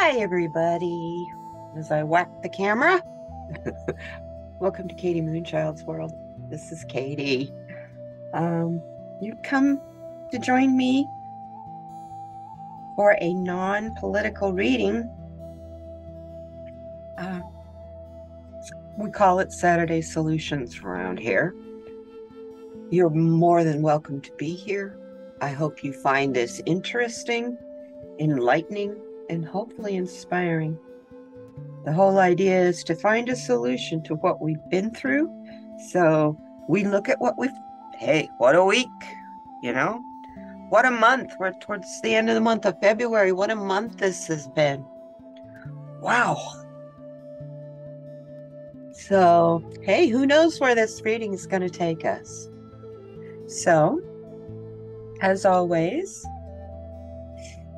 Hi, everybody. As I whack the camera, welcome to kdmoonchild's world. This is Katie. You've come to join me for a non-political reading. We call it Saturday Solutions around here. You're more than welcome to be here. I hope you find this interesting, enlightening, and hopefully inspiring. The whole idea is to find a solution to what we've been through. So we look at hey, what a week, what a month. We're towards the end of the month of February. What a month this has been. Wow. So, hey, who knows where this reading is going to take us? So, as always,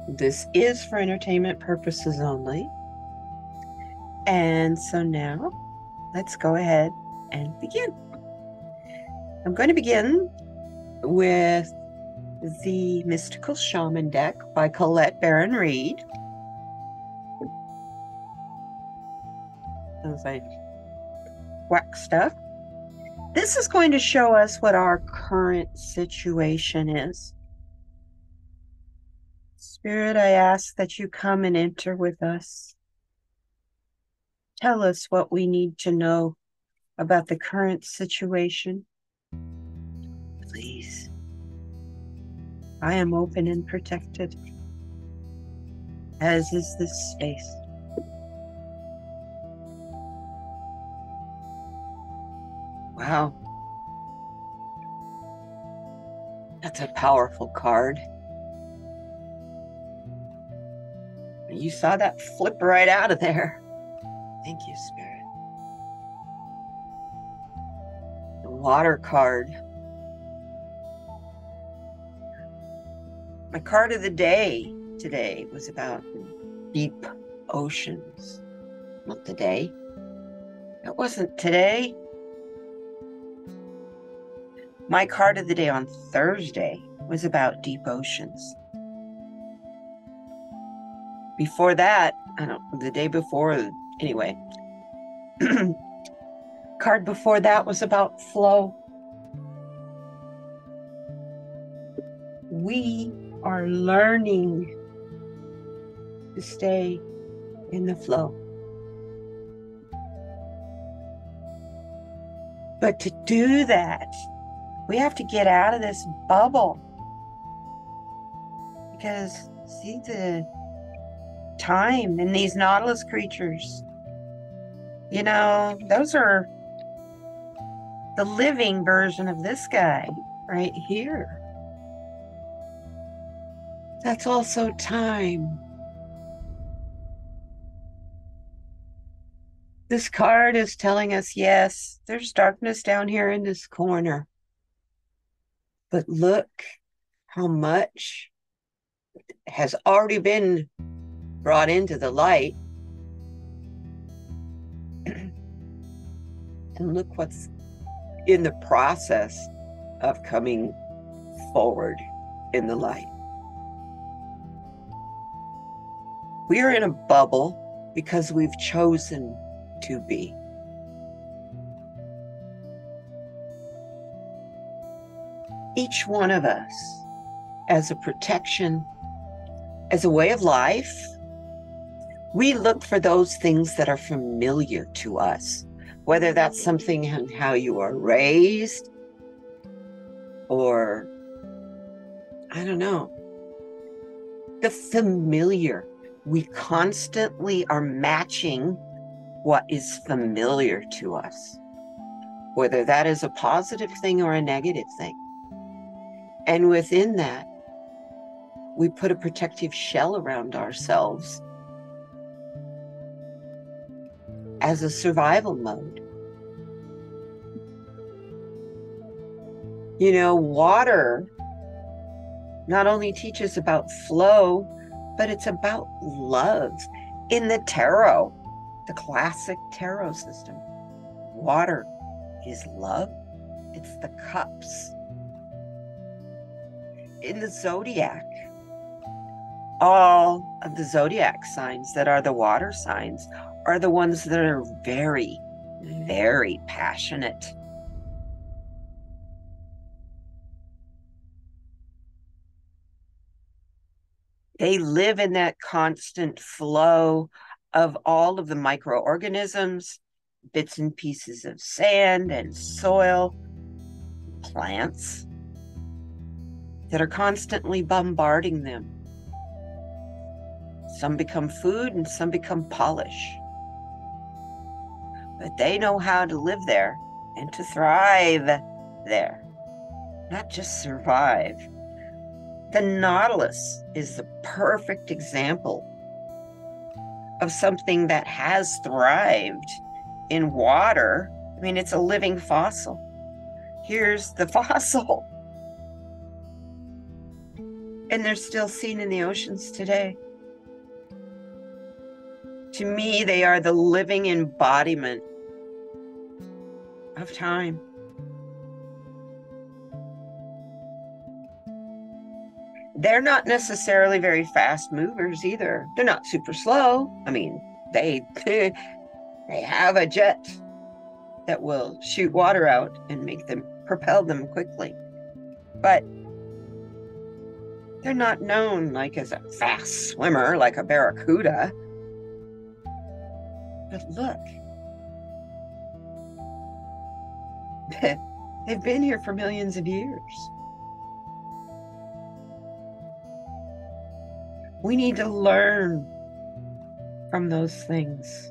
this is for entertainment purposes only. And so now, let's go ahead and begin. I'm going to begin with the Mystical Shaman deck by Colette Baron Reed. As I whack stuff. This is going to show us what our current situation is. Spirit, I ask that you come and enter with us. Tell us what we need to know about the current situation. Please. I am open and protected, as is this space. Wow. That's a powerful card. You saw that flip right out of there. Thank you, Spirit. The water card. My card of the day today was about deep oceans. Not today. It wasn't today. My card of the day on Thursday was about deep oceans. Before that, the day before, anyway. Card before that was about flow. We are learning to stay in the flow. But to do that, we have to get out of this bubble. Because, see the time in these nautilus creatures. Those are the living version of this guy right here. That's also time. This card is telling us, yes, there's darkness down here in this corner. But look how much has already been brought into the light. And look what's in the process of coming forward in the light. We are in a bubble because we've chosen to be. Each one of us, as a protection, as a way of life, we look for those things that are familiar to us, whether that's something in how you are raised, or, I don't know, the familiar. We constantly are matching what is familiar to us, whether that is a positive thing or a negative thing. And within that, we put a protective shell around ourselves as a survival mode. Water not only teaches about flow, but it's about love. In the tarot, the classic tarot system, water is love. It's the cups. In the zodiac, all of the zodiac signs that are the water signs are the ones that are very, very passionate. They live in that constant flow of all of the microorganisms, bits and pieces of sand and soil, plants that are constantly bombarding them. Some become food and some become polish. But they know how to live there and to thrive there, not just survive. The nautilus is the perfect example of something that has thrived in water. I mean, it's a living fossil. Here's the fossil. And they're still seen in the oceans today. To me, they are the living embodiment of time. They're not necessarily very fast movers either. They're not super slow. I mean, they have a jet that will shoot water out and make them propel them quickly. But they're not known like as a fast swimmer like a barracuda. But look, they've been here for millions of years. We need to learn from those things.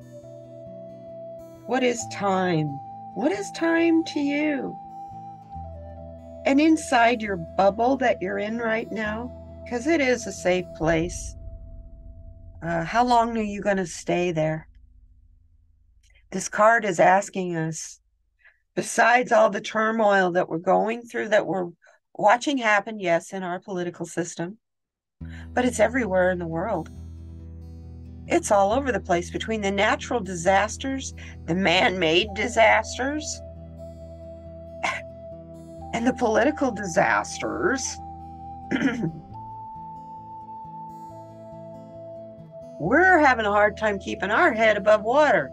What is time? What is time to you? And inside your bubble that you're in right now, because it is a safe place, how long are you going to stay there? This card is asking us, besides all the turmoil that we're going through, that we're watching happen, yes, in our political system, but it's everywhere in the world. It's all over the place, between the natural disasters, the man-made disasters, and the political disasters. We're having a hard time keeping our head above water,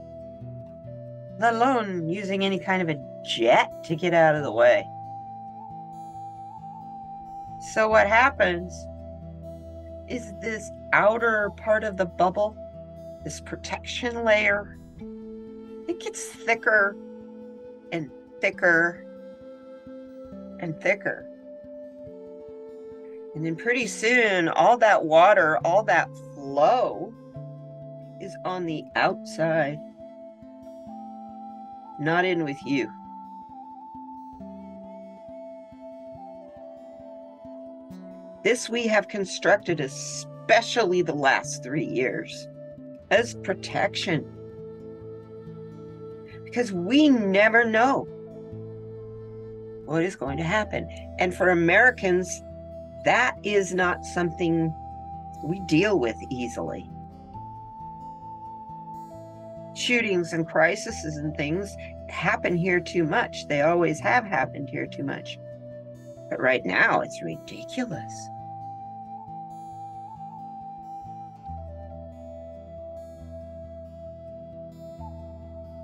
let alone using any kind of a jet to get out of the way. So what happens is this outer part of the bubble, this protection layer, it gets thicker and thicker and thicker. And then pretty soon, all that water, all that flow is on the outside, not in with you. This we have constructed, especially the last 3 years, as protection. Because we never know what is going to happen. And for Americans, that is not something we deal with easily. Shootings and crises and things happen here too much. They always have happened here too much. But right now, it's ridiculous.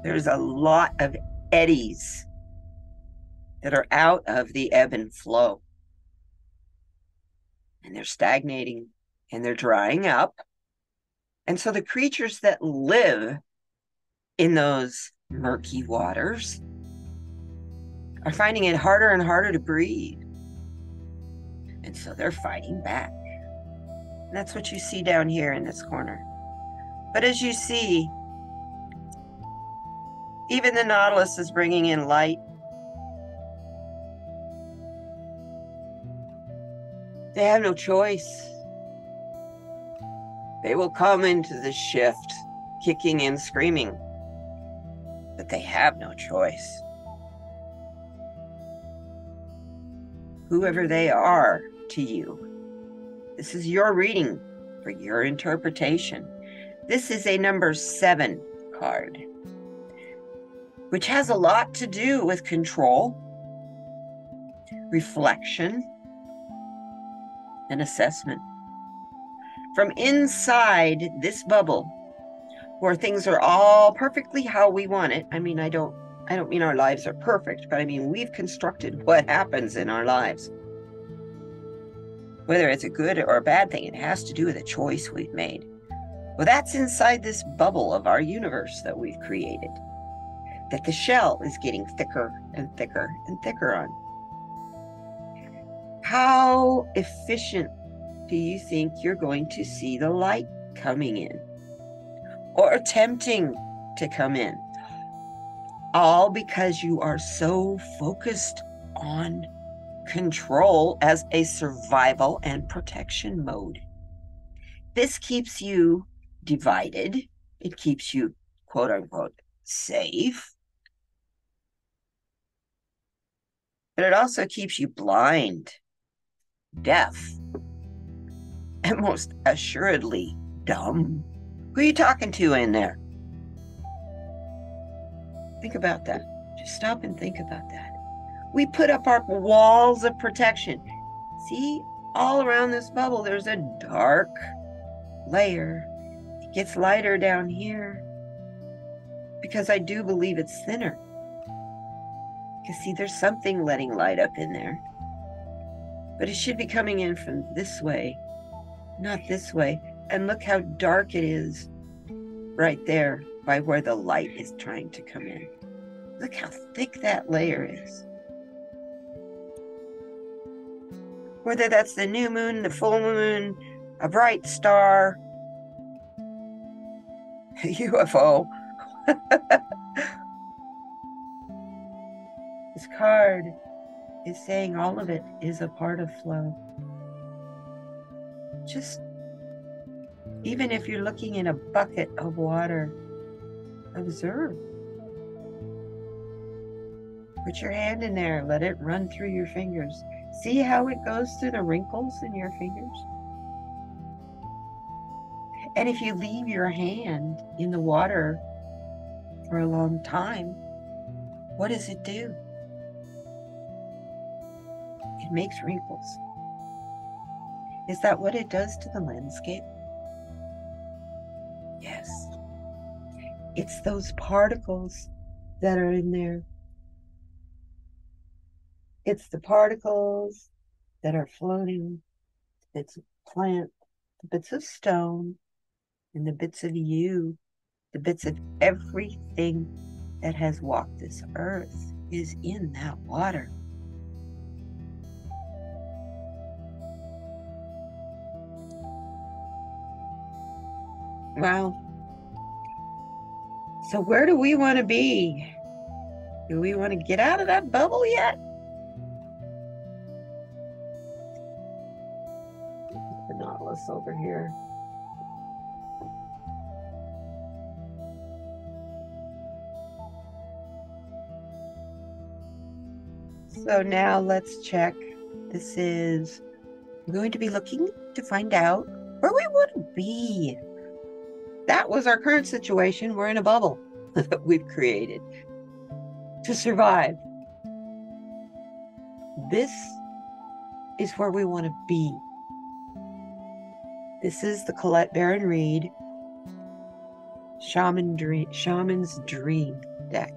There's a lot of eddies that are out of the ebb and flow. And they're stagnating and they're drying up. And so the creatures that live in those murky waters are finding it harder and harder to breathe. And so they're fighting back. And that's what you see down here in this corner. But as you see, even the nautilus is bringing in light. They have no choice. They will come into the shift, kicking and screaming. But they have no choice. Whoever they are to you, this is your reading for your interpretation. This is a number 7 card, which has a lot to do with control, reflection, and assessment. from inside this bubble where things are all perfectly how we want it. I mean, I don't mean our lives are perfect, but I mean, we've constructed what happens in our lives. Whether it's a good or a bad thing, it has to do with a choice we've made. Well, that's inside this bubble of our universe that we've created, that the shell is getting thicker and thicker and thicker on. How efficient do you think you're going to see the light coming in or attempting to come in? All because you are so focused on control as a survival and protection mode. This keeps you divided. It keeps you, quote unquote, safe. But it also keeps you blind, deaf, and most assuredly dumb. Who are you talking to in there? Think about that. Just stop and think about that. We put up our walls of protection. See, all around this bubble, there's a dark layer. It gets lighter down here because I do believe it's thinner. Because see, there's something letting light up in there. But it should be coming in from this way, not this way. And look how dark it is right there by where the light is trying to come in. Look how thick that layer is. Whether that's the new moon, the full moon, a bright star, a UFO. This card is saying all of it is a part of flow. Just, even if you're looking in a bucket of water, observe. Put your hand in there, let it run through your fingers. See how it goes through the wrinkles in your fingers? And if you leave your hand in the water for a long time, what does it do? It makes wrinkles. Is that what it does to the landscape? Yes. It's those particles that are in there. It's the particles that are floating, the bits of plant, the bits of stone, and the bits of you, the bits of everything that has walked this earth is in that water. Wow. So where do we want to be? Do we want to get out of that bubble yet? The Nautilus over here. So now let's check. This is, we're going to be looking to find out where we want to be. That was our current situation. We're in a bubble that we've created to survive. This is where we want to be. This is the Colette Baron Reed Shaman's Dream deck.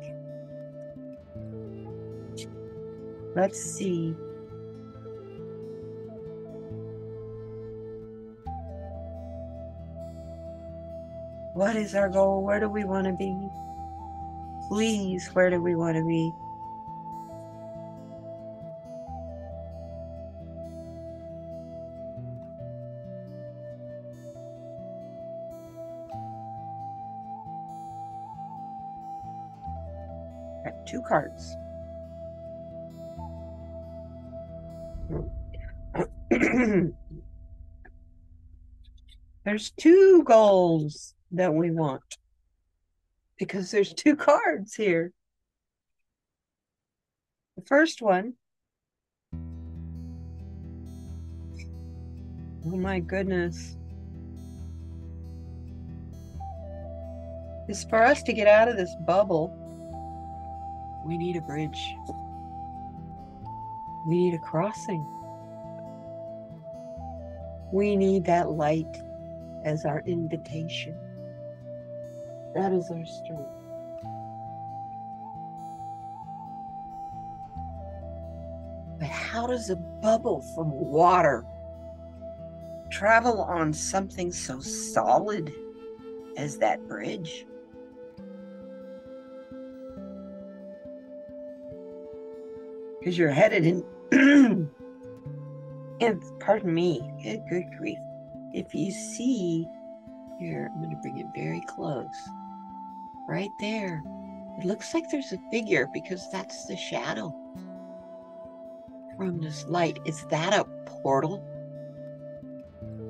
Let's see. What is our goal? Where do we want to be? Please, where do we want to be? Got 2 cards. There's 2 goals that we want because there's 2 cards here. The first one, oh my goodness, is for us to get out of this bubble, we need a bridge. We need a crossing. We need that light as our invitation. That is our strength. But how does a bubble from water travel on something so solid as that bridge? Because you're headed in, and pardon me, good grief. If you see here, I'm going to bring it very close. Right there. It looks like there's a figure because that's the shadow from this light. Is that a portal?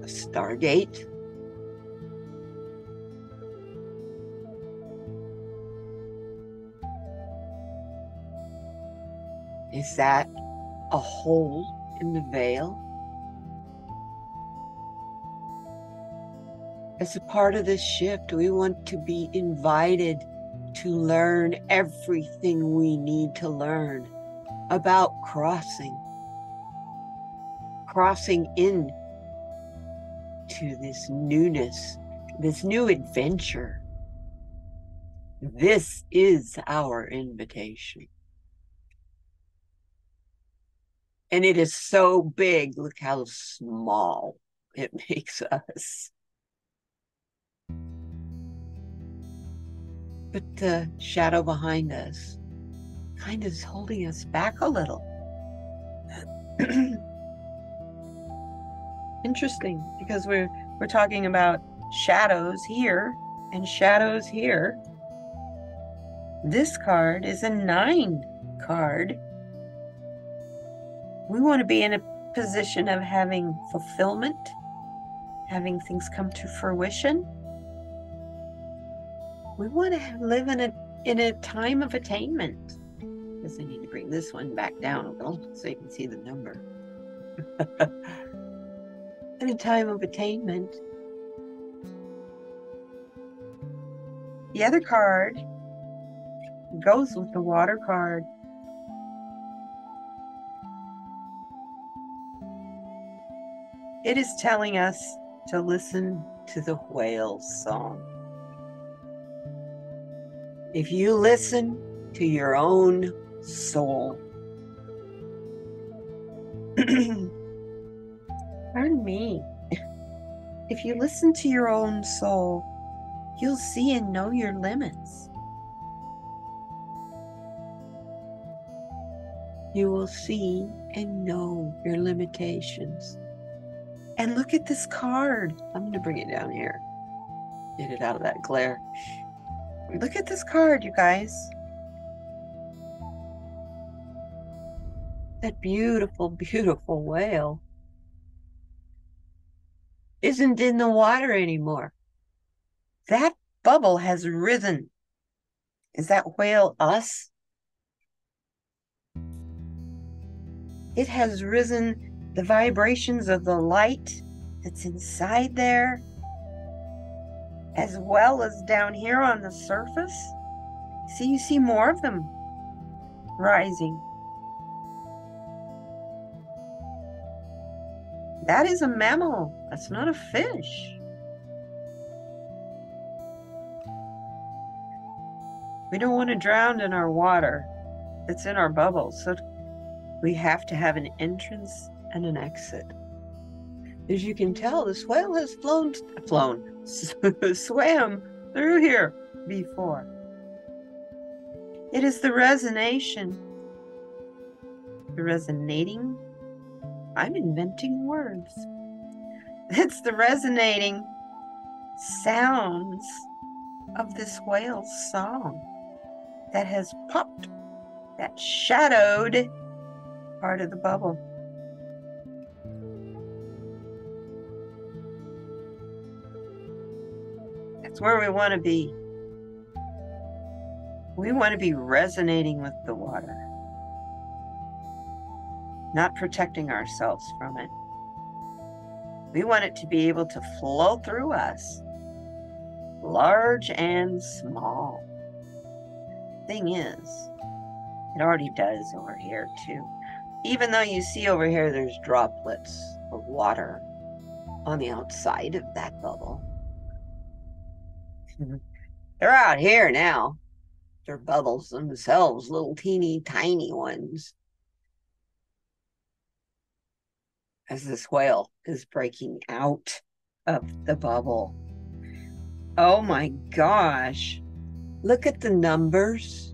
A stargate? Is that a hole in the veil? As a part of this shift, we want to be invited to learn everything we need to learn about crossing in to this newness, this new adventure. This is our invitation. And it is so big. Look how small it makes us. But the shadow behind us kind of is holding us back a little. Interesting, because we're talking about shadows here and shadows here. This card is a 9 card. We want to be in a position of having fulfillment, having things come to fruition. We want to live in a time of attainment. I guess I need to bring this one back down a little so you can see the number. In a time of attainment. The other card goes with the water card. It is telling us to listen to the whale's song. If you listen to your own soul, pardon me, if you listen to your own soul, you'll see and know your limits. You will see and know your limitations. And look at this card. I'm going to bring it down here. Get it out of that glare. Look at this card, you guys. That beautiful, beautiful whale isn't in the water anymore. That bubble has risen. Is that whale us? It has risen. The vibrations of the light that's inside there, as well as down here on the surface. See, you see more of them rising. That is a mammal. That's not a fish. We don't want to drown in our water that's in our bubbles. So we have to have an entrance and an exit. As you can tell, this whale has swam through here before. It is the resonating. I'm inventing words. It's the resonating sounds of this whale's song that has popped that shadowed part of the bubble. That's where we want to be. We want to be resonating with the water, not protecting ourselves from it. We want it to be able to flow through us, large and small. Thing is, it already does over here too. Even though you see over here, there's droplets of water on the outside of that bubble. They're out here now. They're bubbles themselves, little teeny tiny ones. As this whale is breaking out of the bubble. Oh my gosh. Look at the numbers.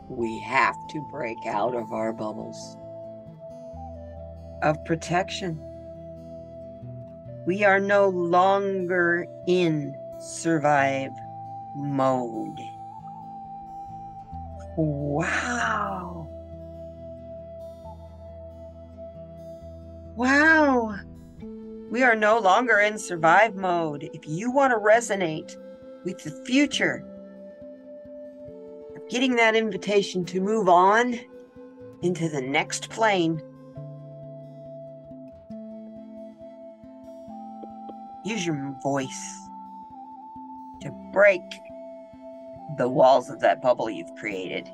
We have to break out of our bubbles of protection. We are no longer in survive mode. Wow. Wow. We are no longer in survive mode. If you want to resonate with the future, of getting that invitation to move on into the next plane, use your voice to break the walls of that bubble you've created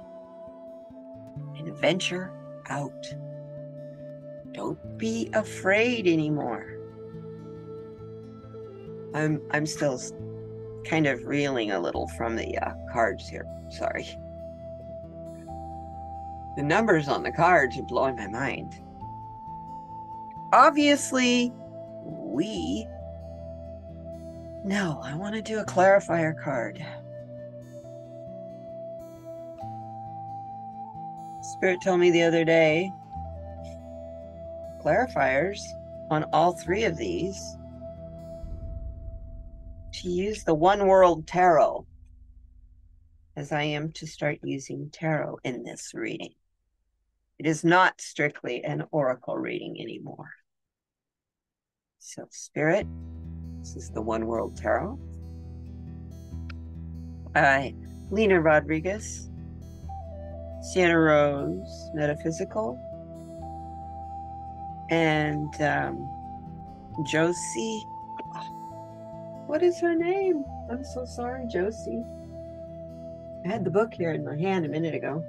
and venture out. Don't be afraid anymore. I'm still kind of reeling a little from the cards here. Sorry. The numbers on the cards are blowing my mind. Obviously, no, I want to do a clarifier card. Spirit told me the other day, clarifiers on all three of these, to use the One World Tarot, as I am to start using tarot in this reading. It is not strictly an oracle reading anymore. So, Spirit, this is the One World Tarot. Lena Rodriguez, Sienna Rose, Metaphysical, and Josie. What is her name? I'm so sorry, Josie. I had the book here in my hand a minute ago.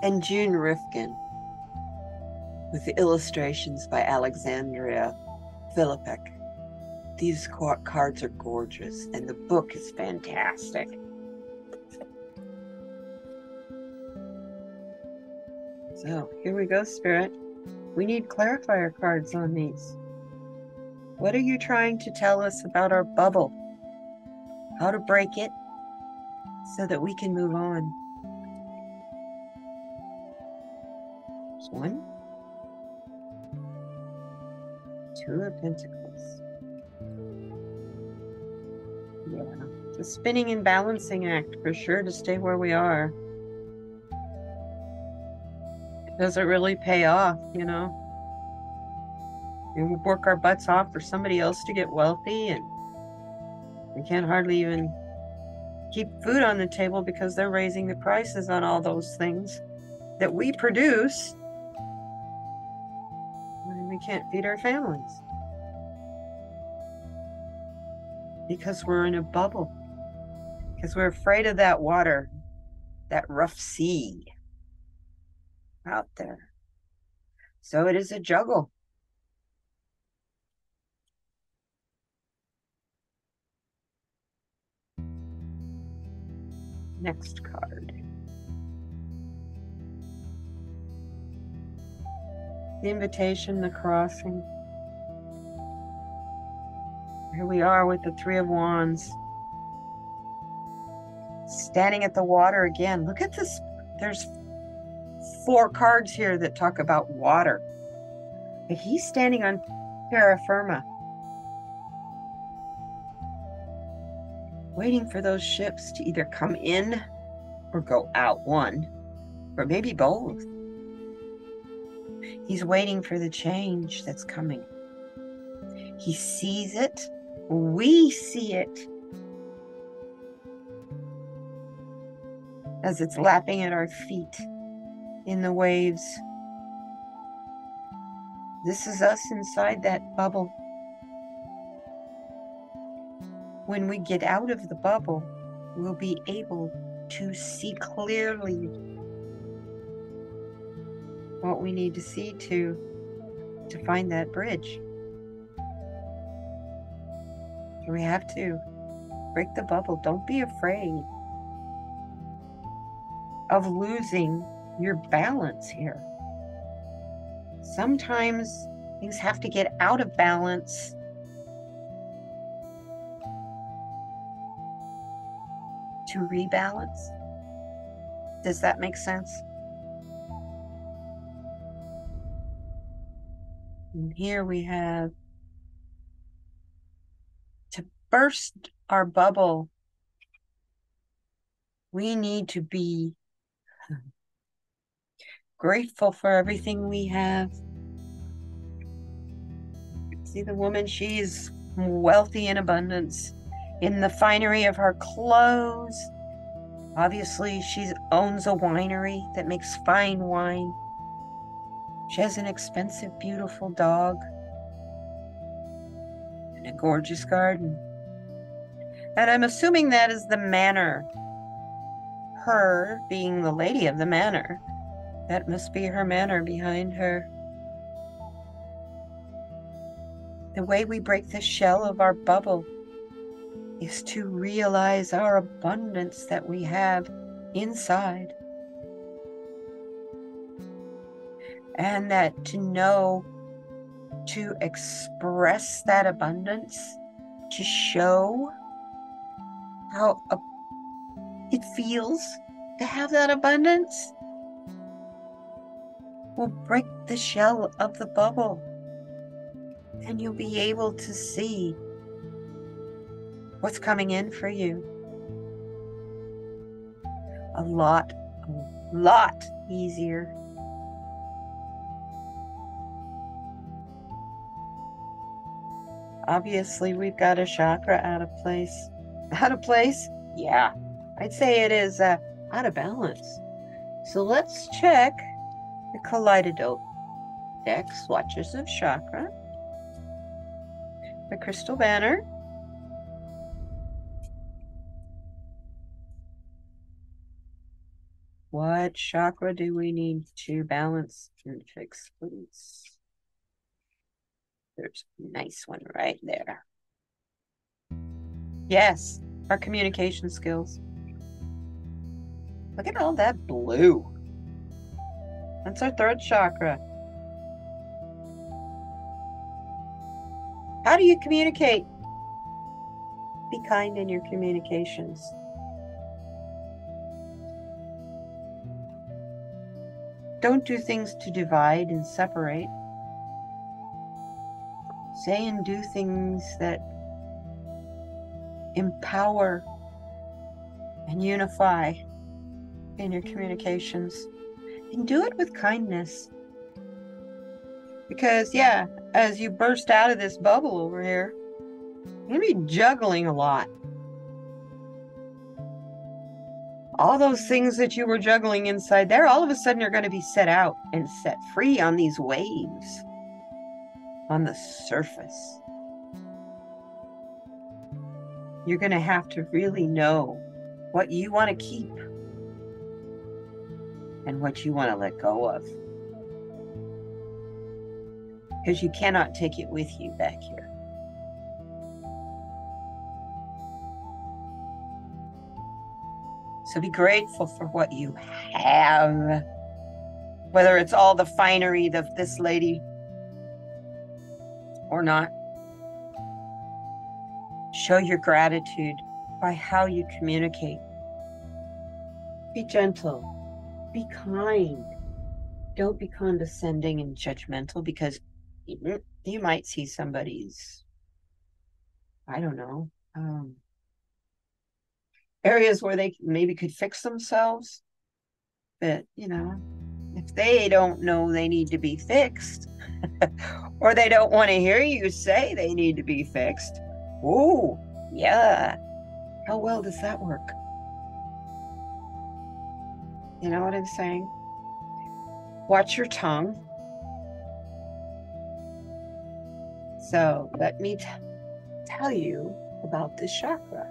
And June Rifkin, with the illustrations by Alexandria Philippek. These cards are gorgeous, and the book is fantastic. So here we go, Spirit. We need clarifier cards on these. What are you trying to tell us about our bubble? How to break it so that we can move on? There's one. Two of Pentacles. Yeah, it's a spinning and balancing act for sure to stay where we are. It doesn't really pay off, you know. We work our butts off for somebody else to get wealthy, and we can't hardly even keep food on the table because they're raising the prices on all those things that we produce. And we can't feed our families because we're in a bubble, because we're afraid of that water, that rough sea out there. So it is a juggle. Next card. The invitation, the crossing. Here we are with the Three of Wands. Standing at the water again. Look at this. There's 4 cards here that talk about water. But he's standing on terra firma, waiting for those ships to either come in or go out, one, or maybe both. He's waiting for the change that's coming. He sees it. We see it as it's lapping at our feet in the waves. This is us inside that bubble. When we get out of the bubble, we'll be able to see clearly. what we need to see to find that bridge. We have to break the bubble. Don't be afraid of losing your balance here. Sometimes things have to get out of balance to rebalance. Does that make sense? And here we have to burst our bubble. We need to be grateful for everything we have. See the woman, she's wealthy in abundance in the finery of her clothes. Obviously, she owns a winery that makes fine wine. She has an expensive, beautiful dog and a gorgeous garden. And I'm assuming that is the manor. Her being the lady of the manor. That must be her manor behind her. The way we break the shell of our bubble is to realize our abundance that we have inside. And that to know, to express that abundance, to show how it feels to have that abundance, will break the shell of the bubble. And you'll be able to see what's coming in for you. A lot easier. Obviously, we've got a chakra out of place. Out of place? Yeah. I'd say it is out of balance. So let's check the Kaleidodope deck, Swatches of Chakra. The crystal banner. What chakra do we need to balance and fix, please? There's a nice one right there. Yes, our communication skills. Look at all that blue. That's our throat chakra. How do you communicate? Be kind in your communications. Don't do things to divide and separate. Say and do things that empower and unify in your communications. And do it with kindness. Because, yeah, as you burst out of this bubble over here, you're going to be juggling a lot. All those things that you were juggling inside there, all of a sudden are going to be set out and set free on these waves, on the surface. You're going to have to really know what you want to keep and what you want to let go of. Because you cannot take it with you back here. So be grateful for what you have. Whether it's all the finery of this lady or not. Show your gratitude by how you communicate. Be gentle. Be kind. Don't be condescending and judgmental, because you might see somebody's, I don't know, areas where they maybe could fix themselves. But, you know, if they don't know they need to be fixed, or they don't want to hear you say they need to be fixed, oh, yeah, how well does that work? You know what I'm saying? Watch your tongue. So let me tell you about this chakra.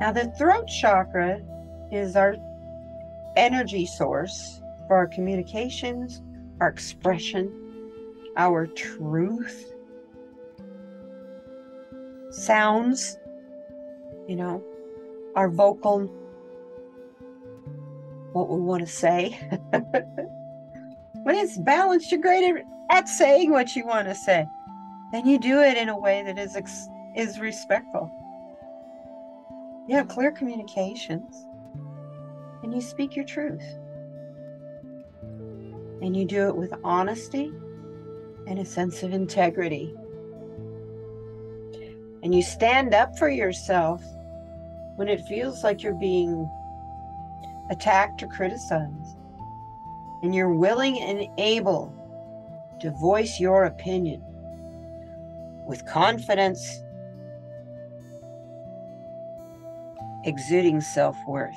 Now, the throat chakra is energy source for our communications, our expression, our truth, sounds, our vocal, what we want to say. When it's balanced, you're great at saying what you want to say. And you do it in a way that is respectful. You have clear communications. And you speak your truth. And you do it with honesty and a sense of integrity. And you stand up for yourself when it feels like you're being attacked or criticized. And you're willing and able to voice your opinion with confidence, exuding self-worth.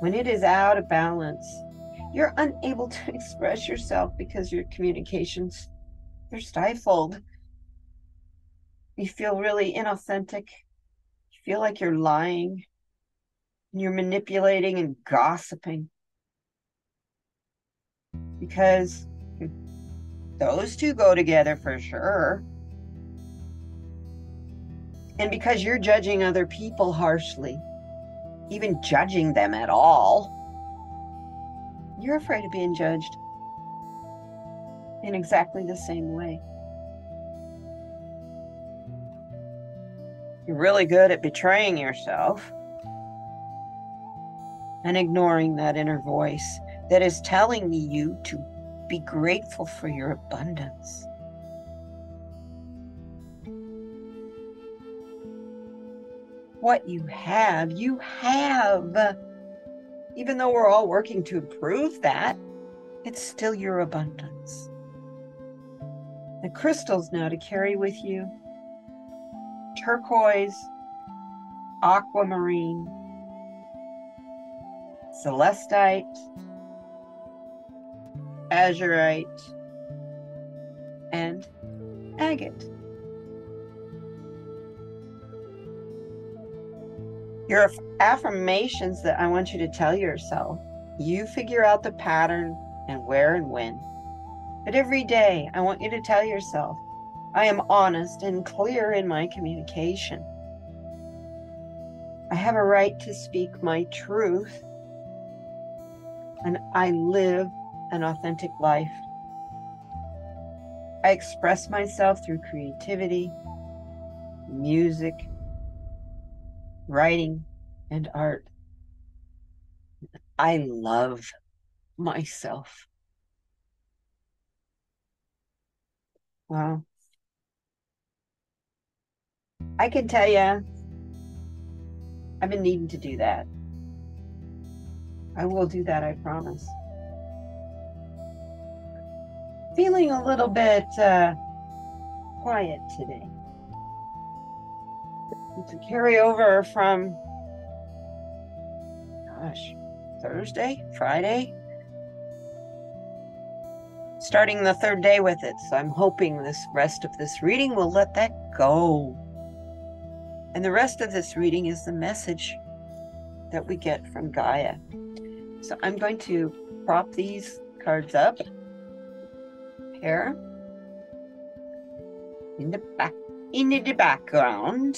When it is out of balance, you're unable to express yourself because your communications, they're stifled. You feel really inauthentic. You feel like you're lying. And you're manipulating and gossiping. Because those two go together for sure. And because you're judging other people harshly, even judging them at all, you're afraid of being judged in exactly the same way. You're really good at betraying yourself and ignoring that inner voice that is telling you to be grateful for your abundance. What you have, you have. Even though we're all working to improve that, it's still your abundance. The crystals now to carry with you: turquoise, aquamarine, celestite, azurite, and agate. Your affirmations that I want you to tell yourself, you figure out the pattern and where and when. But every day, I want you to tell yourself, I am honest and clear in my communication. I have a right to speak my truth, and I live an authentic life. I express myself through creativity, music, writing, and art. I love myself. Wow. I can tell you, I've been needing to do that. I will do that, I promise. Feeling a little bit quiet today. It's a carryover from, Thursday, Friday. Starting the third day with it. So I'm hoping this rest of this reading will let that go. And the rest of this reading is the message that we get from Gaia. So I'm going to prop these cards up here in the background.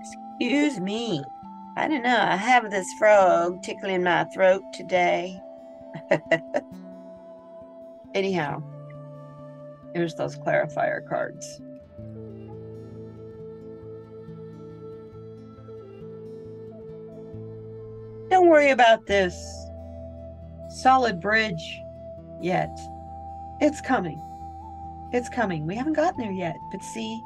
Excuse me. I don't know. I have this frog tickling my throat today. Anyhow, here's those clarifier cards. Don't worry about this solid bridge yet. It's coming. It's coming. We haven't gotten there yet, but see,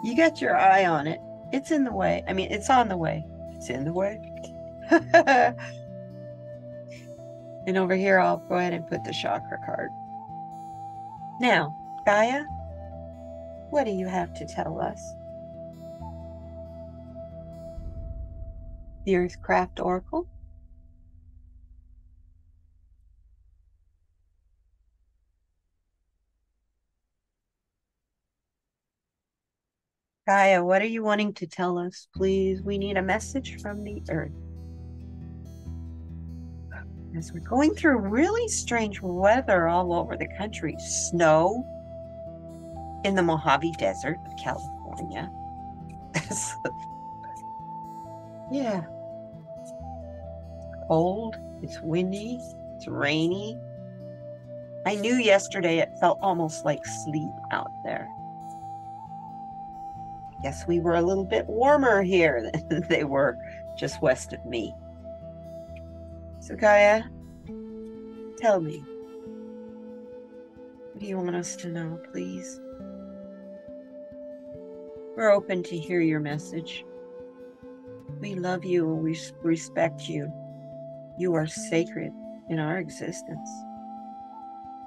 you got your eye on it. It's in the way. I mean, it's on the way. It's in the way. And over here, I'll go ahead and put the chakra card. Now, Gaia, what do you have to tell us? The Earthcraft Oracle. Gaia, what are you wanting to tell us, please? We need a message from the earth. As we're going through really strange weather all over the country, snow in the Mojave Desert of California. Yeah. Cold, it's windy, it's rainy. I knew yesterday it felt almost like sleep out there. Guess we were a little bit warmer here than they were just west of me. So Gaia, tell me, what do you want us to know, please? We're open to hear your message. We love you and we respect you. You are sacred in our existence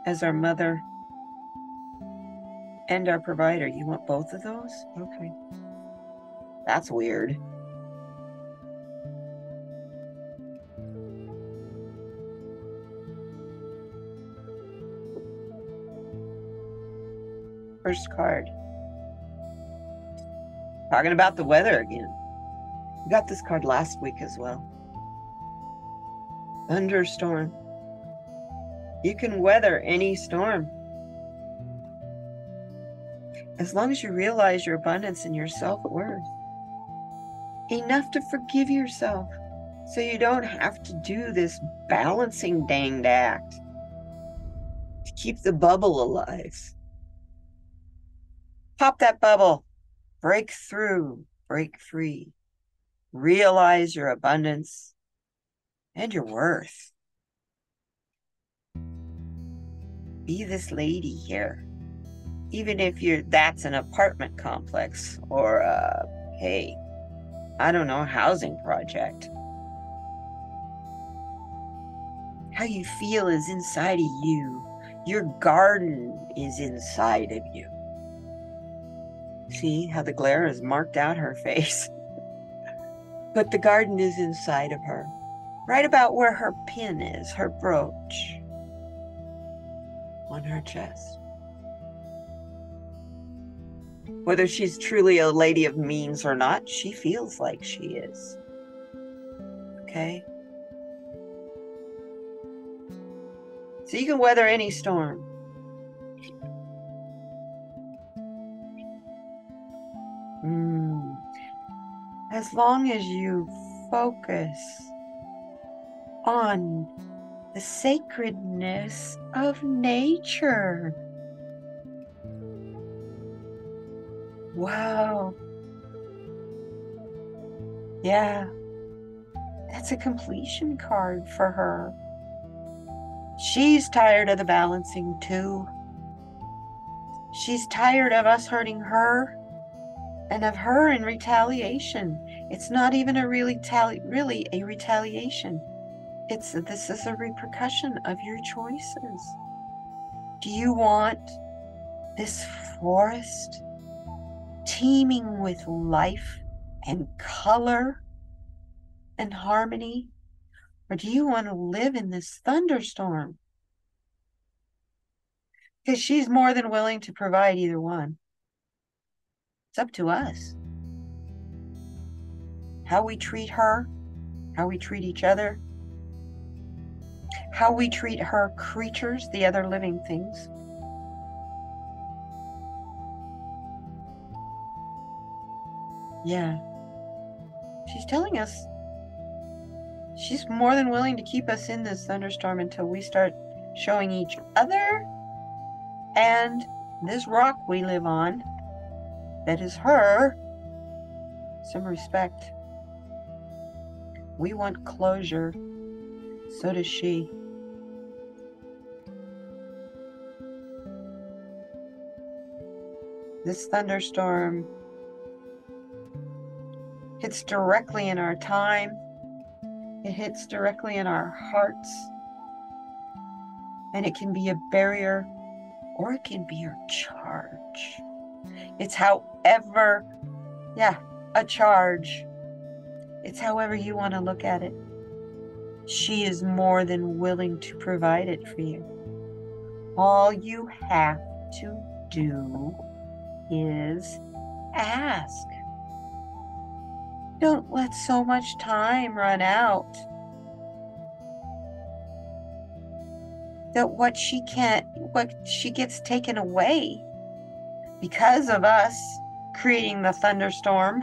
as our mother and our provider. You want both of those? Okay. That's weird. First card. Talking about the weather again. We got this card last week as well. Thunderstorm. You can weather any storm. As long as you realize your abundance and your self-worth. Enough to forgive yourself so you don't have to do this balancing danged act to keep the bubble alive. Pop that bubble. Break through. Break free. Realize your abundance and your worth. Be this lady here. Even if that's an apartment complex or hey, I don't know, housing project. How you feel is inside of you. Your garden is inside of you. See how the glare has marked out her face? But the garden is inside of her. Right about where her pin is, her brooch. On her chest. Whether she's truly a lady of means or not, she feels like she is. Okay? So you can weather any storm. As long as you focus on the sacredness of nature. Wow. Yeah. That's a completion card for her. She's tired of the balancing too. She's tired of us hurting her and of her in retaliation. It's not even really a retaliation. This is a repercussion of your choices. Do you want this forest teeming with life and color and harmony? Or do you want to live in this thunderstorm? Because she's more than willing to provide either one. It's up to us. How we treat her, how we treat each other, how we treat her creatures, the other living things. Yeah. She's telling us she's more than willing to keep us in this thunderstorm until we start showing each other and this rock we live on, that is her, some respect. We want closure. So does she. This thunderstorm hits directly in our time. It hits directly in our hearts. And it can be a barrier or it can be a charge. It's however, a charge. It's however you want to look at it. She is more than willing to provide it for you. All you have to do is ask. Don't let so much time run out that what she gets taken away because of us creating the thunderstorm.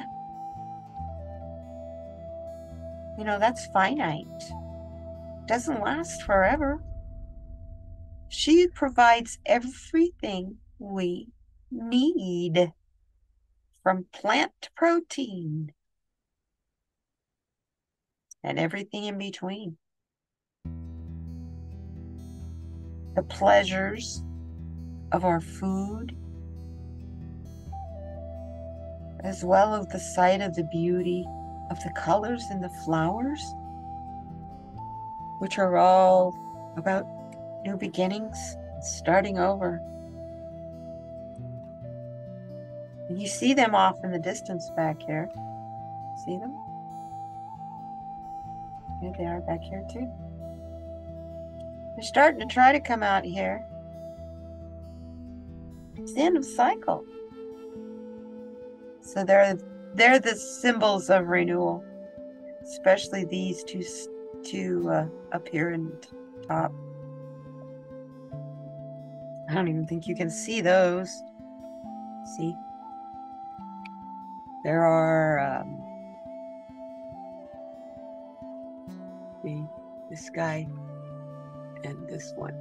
You know, that's finite. Doesn't last forever. She provides everything we need, from plant to protein and everything in between. The pleasures of our food, as well as the sight of the beauty of the colors in the flowers, which are all about new beginnings, starting over. And you see them off in the distance back here. See them? Here they are back here too. They're starting to try to come out here. It's the end of the cycle. So they're the symbols of renewal, especially these two up here in top. I don't even think you can see those. See? There are this guy and this one.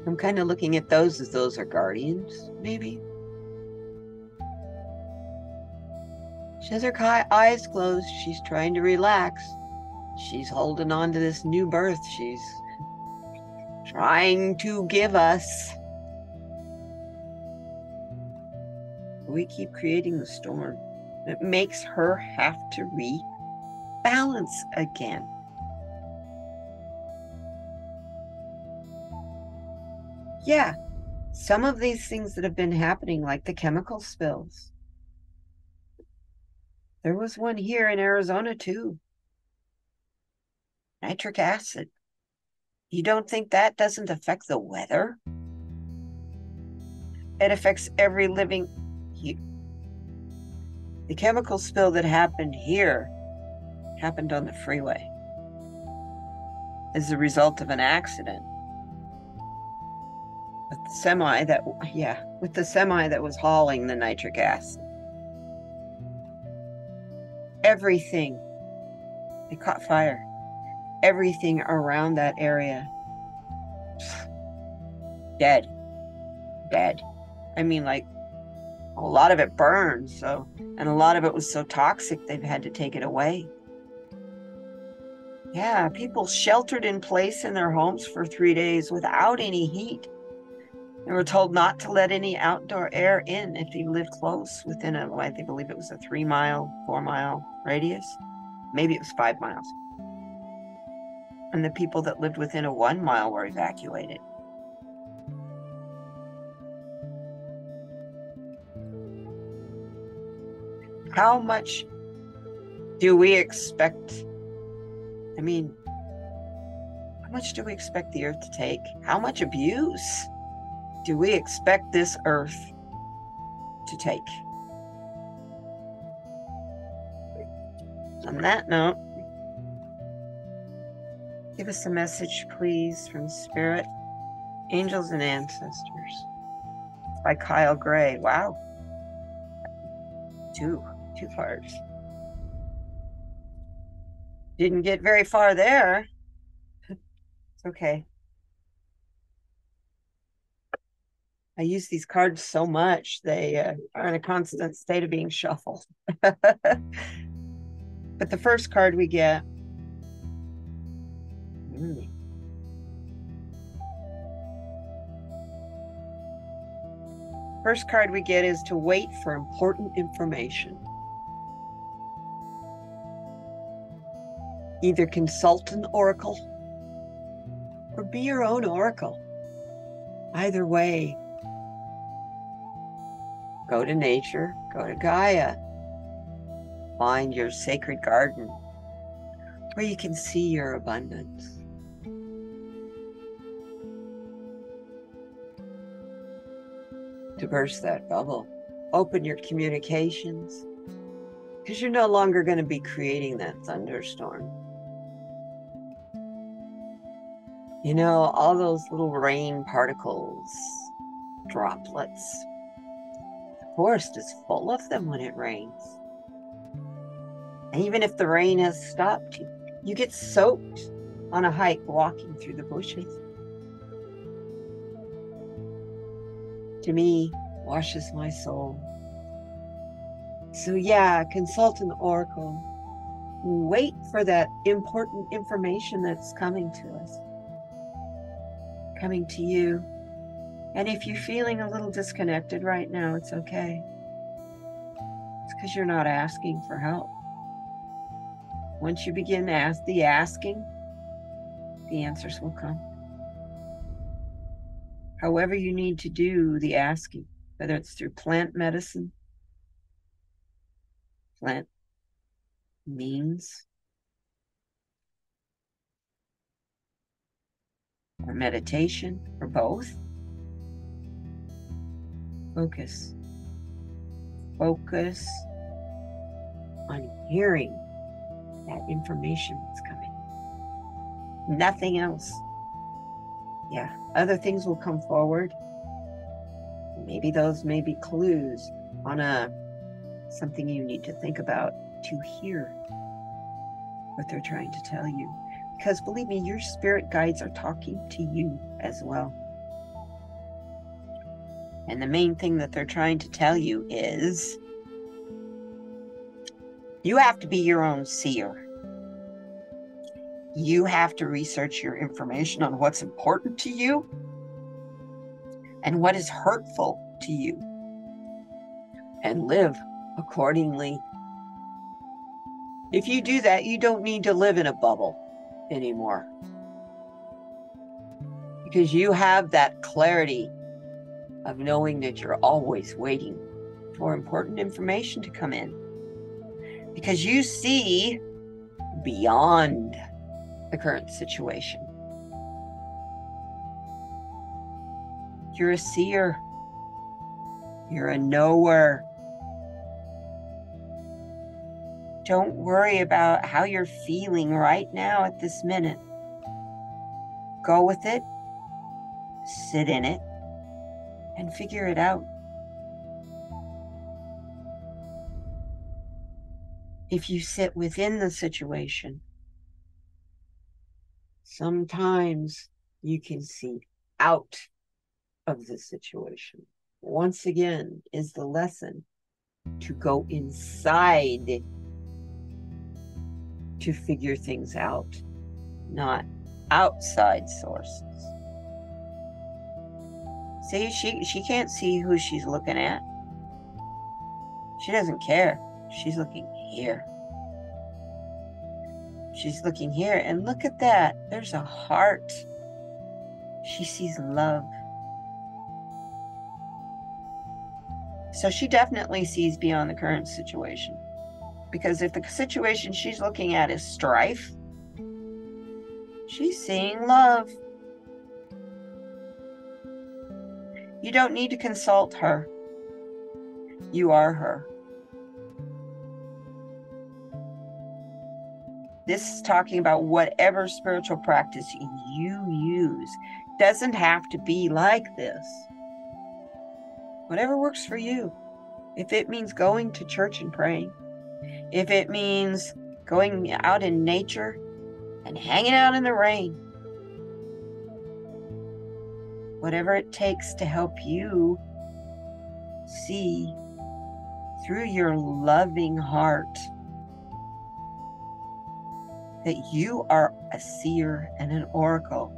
I'm kind of looking at those as those are guardians, maybe. She has her eyes closed. She's trying to relax. She's holding on to this new birth she's trying to give us. We keep creating the storm. It makes her have to rebalance again. Yeah, some of these things that have been happening, like the chemical spills. There was one here in Arizona too. Nitric acid. You don't think that doesn't affect the weather? It affects every living. The chemical spill that happened here happened on the freeway as a result of an accident with the semi that was hauling the nitric acid. Everything, it caught fire. Everything around that area, dead. I mean, like, a lot of it burned, and a lot of it was so toxic they've had to take it away. Yeah, people sheltered in place in their homes for 3 days without any heat. They were told not to let any outdoor air in if you lived close within I believe it was a 3-mile, 4-mile radius. Maybe it was 5 miles. And the people that lived within a 1 mile were evacuated. How much do we expect? I mean, how much do we expect the earth to take? How much abuse do we expect this earth to take? On that note, give us a message, please, from Spirit, Angels, and Ancestors. By Kyle Gray. Wow. Two cards. Didn't get very far there. It's okay. I use these cards so much, they are in a constant state of being shuffled. But the first card we get, first card we get is to wait for important information. Either consult an oracle or be your own oracle. Either way, go to nature, go to Gaia, find your sacred garden where you can see your abundance. to burst that bubble. Open your communications, because you're no longer going to be creating that thunderstorm. You know, all those little rain particles, droplets, the forest is full of them when it rains. And even if the rain has stopped, you get soaked on a hike walking through the bushes. To me, washes my soul. So yeah, consult an oracle. Wait for that important information that's coming to us, coming to you. And if you're feeling a little disconnected right now, it's okay. It's because you're not asking for help. Once you begin the asking, the answers will come. However you need to do the asking, whether it's through plant medicine, plant means, or meditation, or both, focus. Focus on hearing that information that's coming. Nothing else. Yeah, other things will come forward. Maybe those may be clues on something you need to think about to hear what they're trying to tell you. Because believe me, your spirit guides are talking to you as well. And the main thing that they're trying to tell you is you have to be your own seer. You have to research your information on what's important to you and what is hurtful to you, and live accordingly. If you do that, you don't need to live in a bubble anymore, because you have that clarity of knowing that you're always waiting for important information to come in, because you see beyond the current situation. You're a seer. You're a knower. Don't worry about how you're feeling right now at this minute. Go with it, sit in it, and figure it out. If you sit within the situation, sometimes you can see out of the situation. Once again, is the lesson to go inside to figure things out, not outside sources. See, she can't see who she's looking at. She doesn't care. She's looking here. She's looking here, and look at that. There's a heart. She sees love. So she definitely sees beyond the current situation. Because if the situation she's looking at is strife, she's seeing love. You don't need to consult her. You are her. This is talking about whatever spiritual practice you use. Doesn't have to be like this. Whatever works for you. If it means going to church and praying, if it means going out in nature and hanging out in the rain, whatever it takes to help you see through your loving heart that you are a seer and an oracle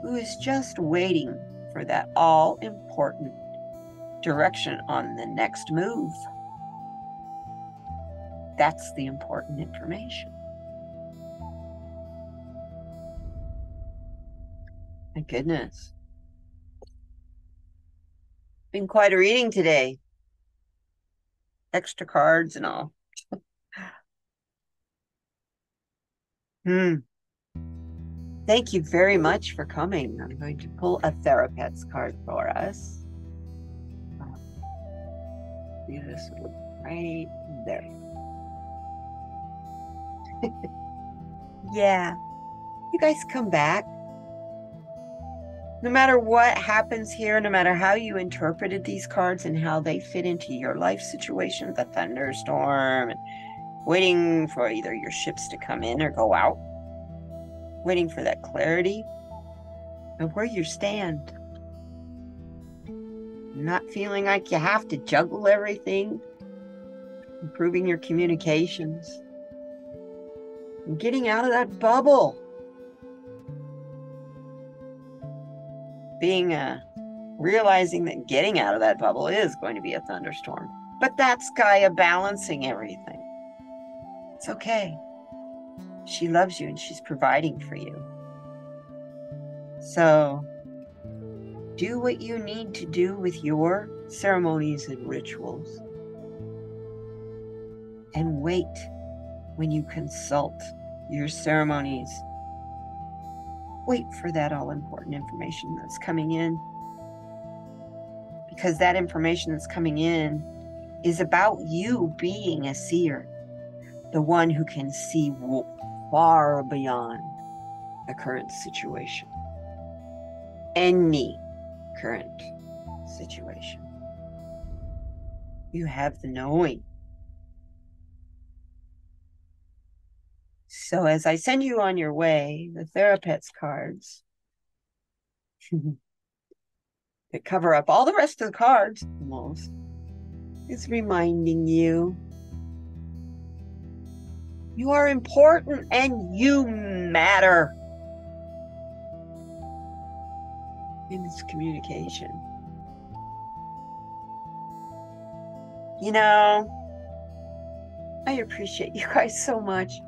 who is just waiting for that all-important direction on the next move. That's the important information. My goodness. Been quite a reading today. Extra cards and all. Thank you very much for coming. I'm going to pull a therapet's card for us. Yes, right there. Yeah. You guys come back. No matter what happens here, no matter how you interpreted these cards and how they fit into your life situation, the thunderstorm, and waiting for either your ships to come in or go out, waiting for that clarity of where you stand. Not feeling like you have to juggle everything, improving your communications, and getting out of that bubble. Realizing that getting out of that bubble is going to be a thunderstorm. But that's Gaia balancing everything. It's okay. She loves you and she's providing for you. So do what you need to do with your ceremonies and rituals. And wait when you consult your ceremonies. Wait for that all-important information that's coming in. Because that information that's coming in is about you being a seer, the one who can see far beyond the current situation, any current situation. You have the knowing. So as I send you on your way, the Therapets cards that cover up all the rest of the cards, almost, is reminding you you are important and you matter in this communication. You know, I appreciate you guys so much.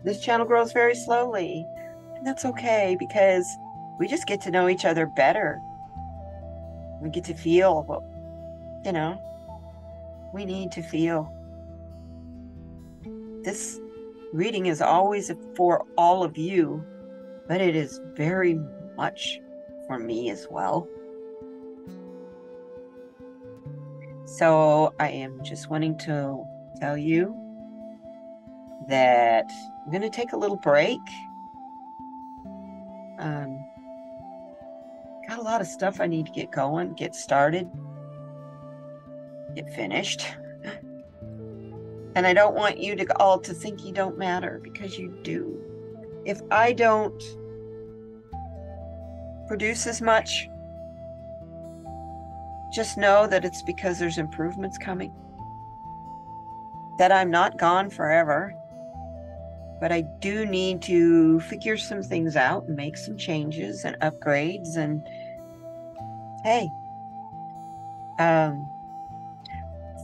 This channel grows very slowly, and that's okay because we just get to know each other better. We get to feel what, we need to feel. This reading is always for all of you, but it is very much for me as well. So I am just wanting to tell you that I'm going to take a little break. Got a lot of stuff I need to get going, get started, get finished. And I don't want you to all to think you don't matter, because you do. If I don't produce as much, just know that it's because there's improvements coming. That I'm not gone forever. But I do need to figure some things out and make some changes and upgrades. And hey,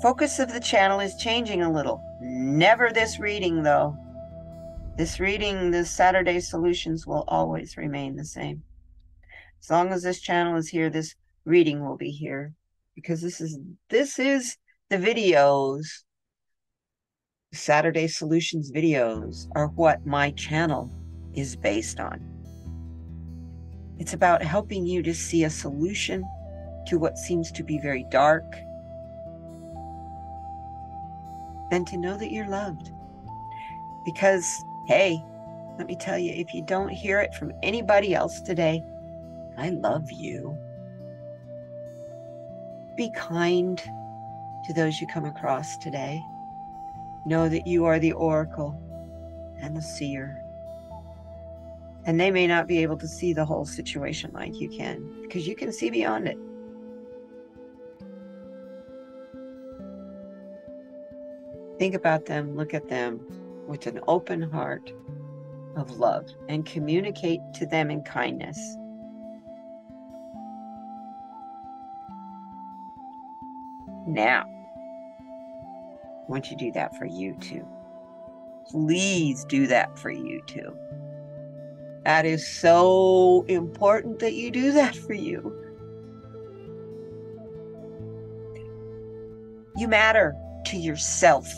focus of the channel is changing a little. Never this reading, though. This reading, this Saturday Solutions, will always remain the same. As long as this channel is here, this reading will be here. Because this is the videos. Saturday Solutions videos are what my channel is based on. It's about helping you to see a solution to what seems to be very dark, and to know that you're loved. Because, hey, let me tell you, if you don't hear it from anybody else today, I love you. Be kind to those you come across today. Know that you are the oracle and the seer. And they may not be able to see the whole situation like you can, because you can see beyond it. Think about them, look at them with an open heart of love, and communicate to them in kindness. Now, I want you to do that for you too. Please do that for you too. That is so important that you do that for you. You matter to yourself.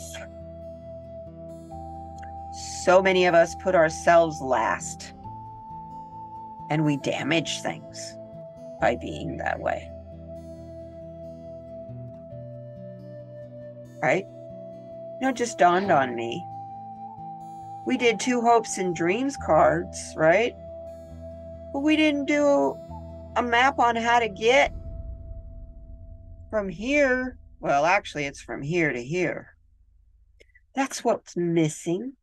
So many of us put ourselves last, and we damage things by being that way. right? You know, it just dawned on me. We did 2 hopes and dreams cards, right? But we didn't do a map on how to get from here. Well, actually, it's from here to here. That's what's missing.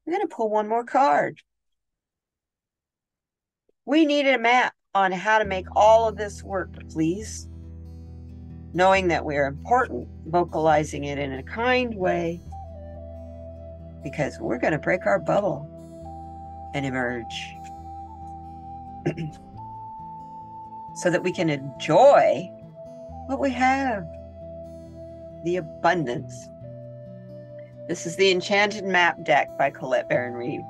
I'm going to pull one more card. We needed a map on how to make all of this work, please. Knowing that we're important, vocalizing it in a kind way, because we're going to break our bubble and emerge so that we can enjoy what we have, the abundance. This is the Enchanted Map deck by Colette Baron-Reid.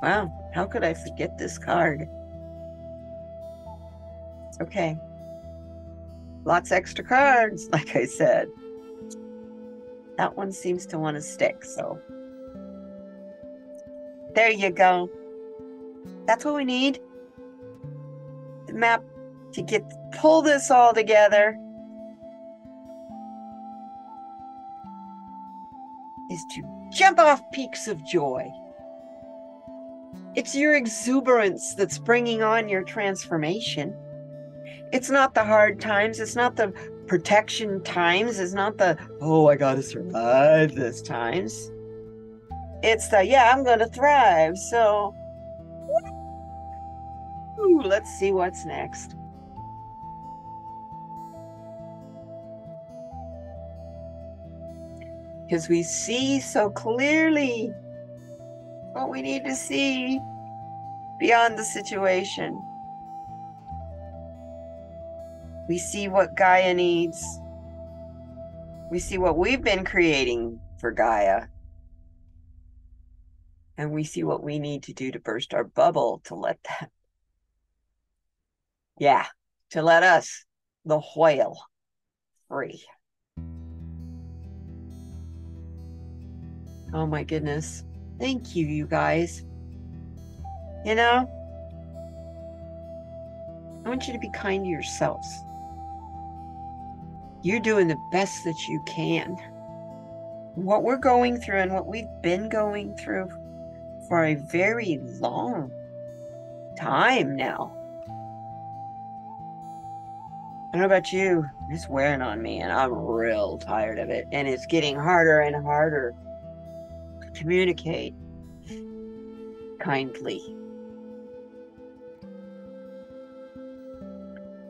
Wow, how could I forget this card? It's okay. Lots of extra cards, like I said. That one seems to want to stick, so there you go. That's what we need. The map to pull this all together is to jump off peaks of joy. It's your exuberance that's bringing on your transformation. It's not the hard times. It's not the protection times. It's not the, oh, I got to survive this times. It's the, yeah, I'm going to thrive. So, let's see what's next. Because we see so clearly what we need to see beyond the situation. We see what Gaia needs. We see what we've been creating for Gaia. And we see what we need to do to burst our bubble to let that, to let us, the whale, free. Oh my goodness. Thank you, you guys. You know, I want you to be kind to yourselves. You're doing the best that you can. What we're going through and what we've been going through for a very long time now. I don't know about you, it's wearing on me and I'm real tired of it. And it's getting harder and harder to communicate kindly.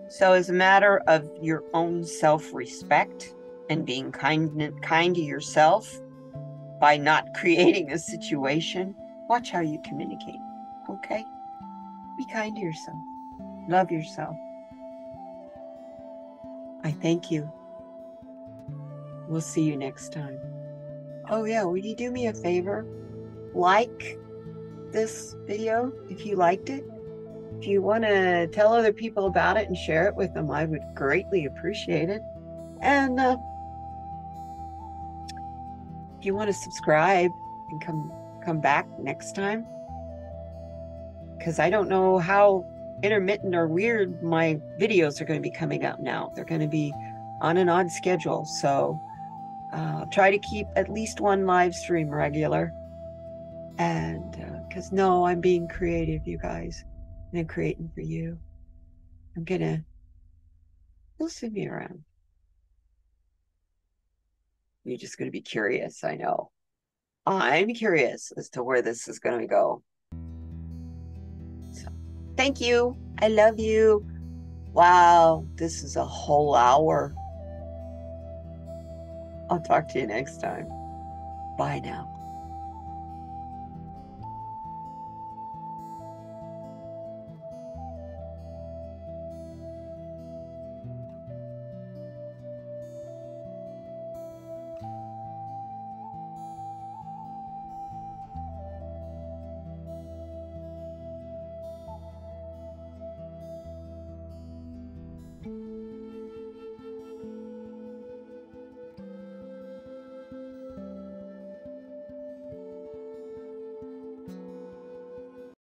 So as a matter of your own self-respect and being kind to yourself by not creating a situation, watch how you communicate, okay? Be kind to yourself. Love yourself. I thank you. We'll see you next time. Oh yeah, would you do me a favor? Like this video if you liked it. If you want to tell other people about it and share it with them, I would greatly appreciate it. And if you want to subscribe and come back next time, because I don't know how intermittent or weird my videos are going to be coming out now. They're going to be on an odd schedule, so try to keep at least one live stream regular. And because I'm being creative, you guys, and I'm creating for you. You'll see me around. You're just going to be curious, I know. I'm curious as to where this is going to go. So, thank you. I love you. Wow, this is a whole hour. I'll talk to you next time. Bye now.